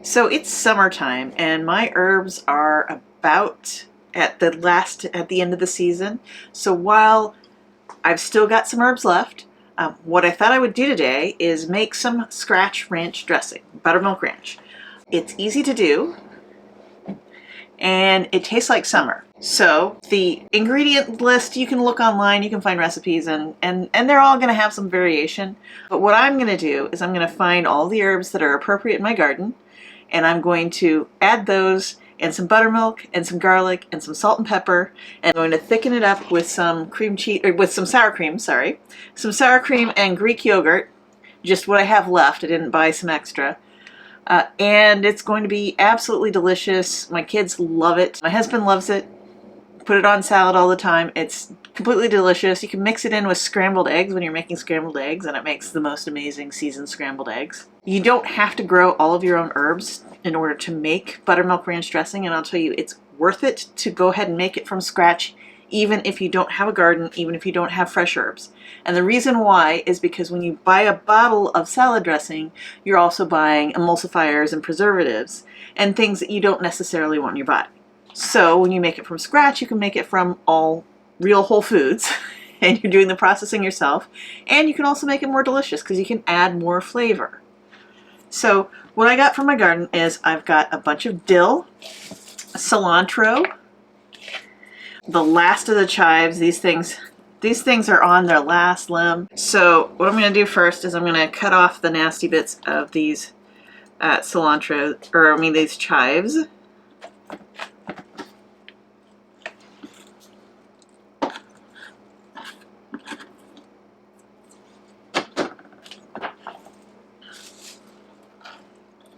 So it's summertime and my herbs are about at the end of the season. So while I've still got some herbs left, what I thought I would do today is make some scratch ranch dressing, buttermilk ranch. It's easy to do and it tastes like summer. So the ingredient list, you can look online, you can find recipes, and they're all going to have some variation. But what I'm going to do is I'm going to find all the herbs that are appropriate in my garden, and I'm going to add those and some buttermilk and some garlic and some salt and pepper, and I'm going to thicken it up with some cream cheese, or with some sour cream, sorry. Some sour cream and Greek yogurt, just what I have left. I didn't buy some extra. And it's going to be absolutely delicious. My kids love it. My husband loves it. Put it on salad all the time. It's completely delicious. You can mix it in with scrambled eggs when you're making scrambled eggs, and it makes the most amazing seasoned scrambled eggs. You don't have to grow all of your own herbs in order to make buttermilk ranch dressing, and I'll tell you, it's worth it to go ahead and make it from scratch, even if you don't have a garden, even if you don't have fresh herbs. And the reason why is because when you buy a bottle of salad dressing, you're also buying emulsifiers and preservatives and things that you don't necessarily want in your body. So when you make it from scratch, you can make it from all real whole foods and you're doing the processing yourself. And you can also make it more delicious because you can add more flavor. So what I got from my garden is I've got a bunch of dill, cilantro, the last of the chives. These things are on their last limb. So what I'm going to do first is I'm going to cut off the nasty bits of these these chives.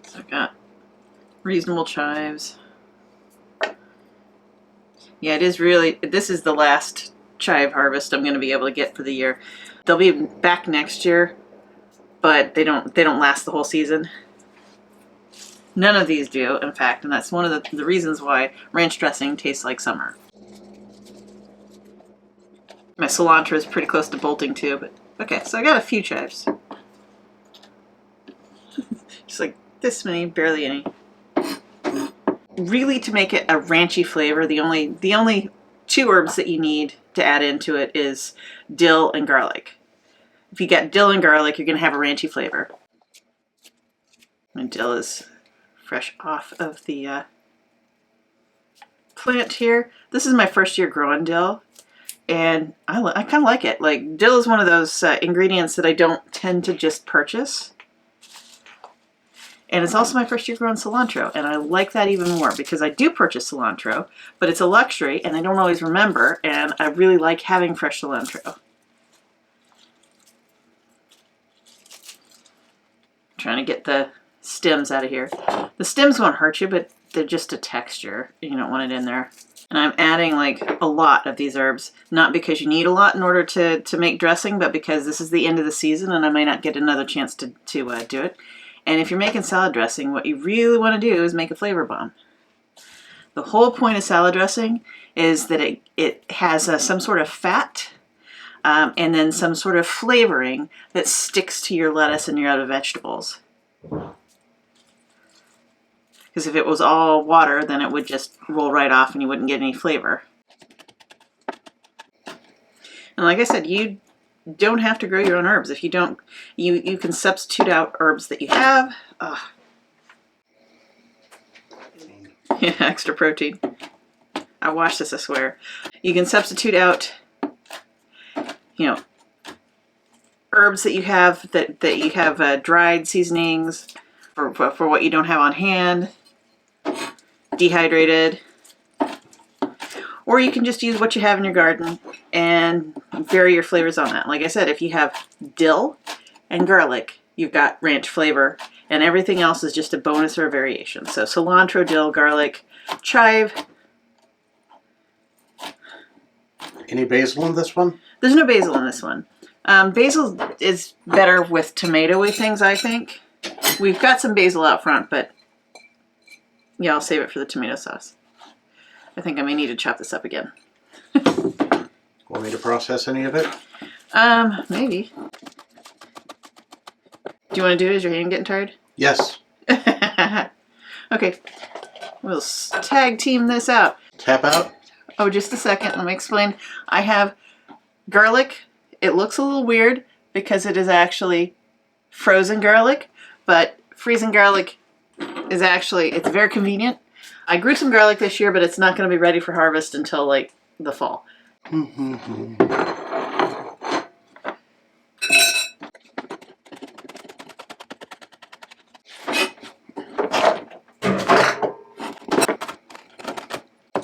So I've got reasonable chives. Yeah, this is the last chive harvest I'm going to be able to get for the year. They'll be back next year, but they don't last the whole season. None of these do, in fact, and that's one of the reasons why ranch dressing tastes like summer. My cilantro is pretty close to bolting too, but okay, so I got a few chives. Just like this many, barely any. Really, to make it a ranchy flavor, the only two herbs that you need to add into it is dill and garlic. If you get dill and garlic, you're going to have a ranchy flavor. And dill is fresh off of the plant here. This is my first year growing dill, and I kind of like it. Like, dill is one of those ingredients that I don't tend to just purchase. And it's also my first year growing cilantro, and I like that even more because I do purchase cilantro, but it's a luxury and I don't always remember, and I really like having fresh cilantro. Trying to get the stems out of here. The stems won't hurt you, but they're just a texture. You don't want it in there. And I'm adding like a lot of these herbs, not because you need a lot in order to make dressing, but because this is the end of the season and I may not get another chance to do it. And if you're making salad dressing, what you really want to do is make a flavor bomb. The whole point of salad dressing is that it has some sort of fat and then some sort of flavoring that sticks to your lettuce and your other vegetables. Because if it was all water, then it would just roll right off and you wouldn't get any flavor. And like I said, you don't have to grow your own herbs. If you don't, you can substitute out herbs that you have. Yeah, extra protein. I watched this, I swear. You can substitute out, herbs that you have that you have dried seasonings for what you don't have on hand, dehydrated. Or you can just use what you have in your garden and vary your flavors on that. Like I said, if you have dill and garlic, you've got ranch flavor, and everything else is just a bonus or a variation. So cilantro, dill, garlic, chive. Any basil in this one? There's no basil in this one. Basil is better with tomatoey things, I think. We've got some basil out front, but yeah, I'll save it for the tomato sauce. I think I may need to chop this up again. Want me to process any of it? Maybe. Do you want to do it? Is your hand getting tired? Yes. Okay, we'll tag team this out. Tap out? Oh, just a second. Let me explain. I have garlic. It looks a little weird because it is actually frozen garlic, but freezing garlic is actually, it's very convenient. I grew some garlic this year, but it's not going to be ready for harvest until like the fall.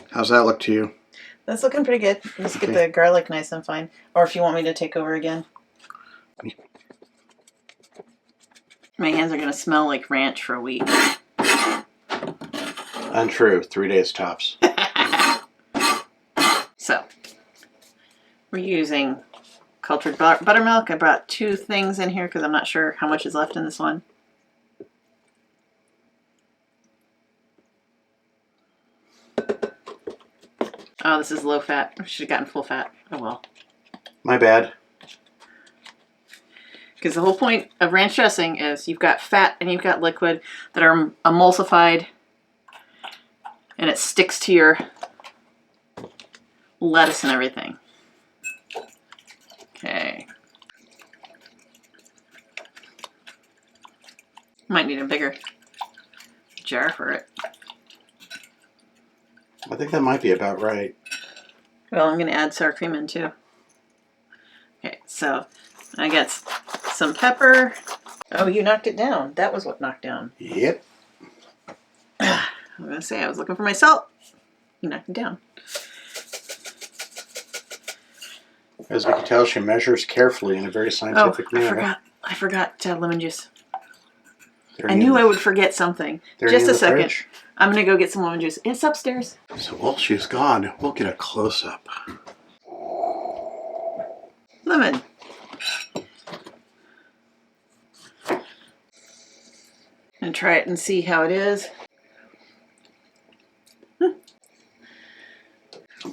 How's that look to you? That's looking pretty good. Let's get the garlic nice and fine. Or if you want me to take over again. My hands are going to smell like ranch for a week. Untrue. 3 days tops. So, we're using cultured buttermilk. I brought 2 things in here because I'm not sure how much is left in this one. Oh, this is low fat. I should have gotten full fat. Oh well. My bad. Because the whole point of ranch dressing is you've got fat and you've got liquid that are emulsified, and it sticks to your lettuce and everything. Okay. Might need a bigger jar for it. I think that might be about right. Well, I'm going to add sour cream in too. Okay, so I got some pepper. Oh, you knocked it down. That was what knocked down. Yep. I'm going to say I was looking for my salt. You knocked it down. As we can tell, she measures carefully in a very scientific manner. I forgot lemon juice. They're I knew I would forget something. Just a second. Fridge. I'm going to go get some lemon juice. It's upstairs. So while she's gone, we'll get a close-up. Lemon. And try it and see how it is.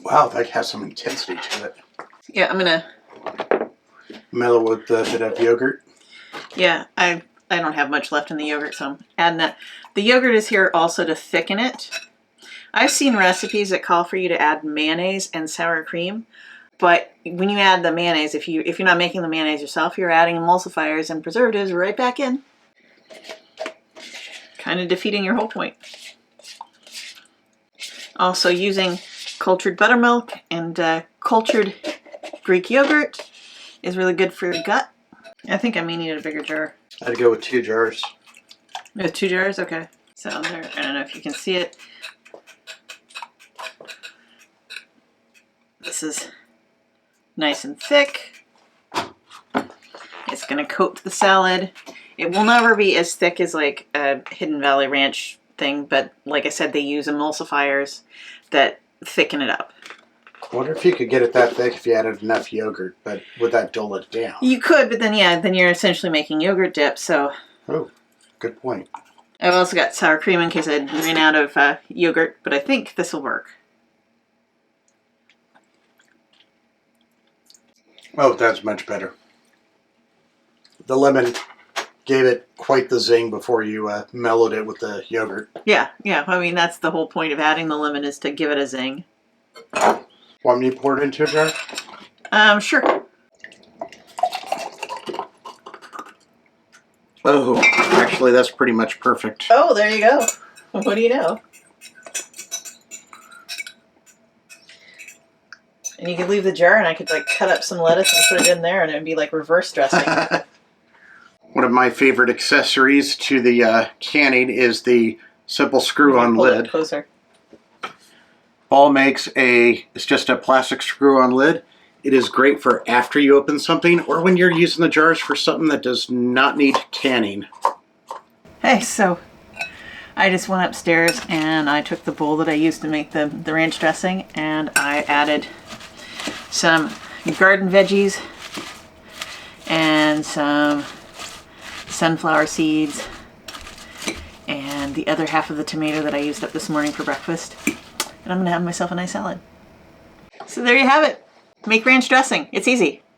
Wow, that has some intensity to it. Yeah, I'm going to... Mellow with a bit of yogurt. Yeah, I don't have much left in the yogurt, so I'm adding that. The yogurt is here also to thicken it. I've seen recipes that call for you to add mayonnaise and sour cream, but when you add the mayonnaise, if you're not making the mayonnaise yourself, you're adding emulsifiers and preservatives right back in. Kind of defeating your whole point. Also using cultured buttermilk and cultured Greek yogurt is really good for your gut. I think I may need a bigger jar. I'd go with 2 jars. With 2 jars? Okay. So there, I don't know if you can see it. This is nice and thick. It's going to coat the salad. It will never be as thick as like a Hidden Valley Ranch thing, but like I said, they use emulsifiers that thicken it up. I wonder if you could get it that thick if you added enough yogurt, but would that dull it down? You could, but then yeah, then you're essentially making yogurt dip, so... Oh, good point. I've also got sour cream in case I ran out of yogurt, but I think this will work. Oh, that's much better. The lemon gave it quite the zing before you mellowed it with the yogurt. Yeah. I mean, that's the whole point of adding the lemon is to give it a zing. Want me to pour it into a jar? Sure. Oh, actually, that's pretty much perfect. Oh, there you go. What do you know? And you could leave the jar and I could like cut up some lettuce and put it in there and it would be like reverse dressing. One of my favorite accessories to the canning is the simple screw-on lid. Closer. Ball makes it's just a plastic screw-on lid. It is great for after you open something or when you're using the jars for something that does not need canning. Hey, so I just went upstairs and I took the bowl that I used to make the ranch dressing and I added some garden veggies and some sunflower seeds and the other half of the tomato that I used up this morning for breakfast. And I'm going to have myself a nice salad. So there you have it. Make ranch dressing. It's easy.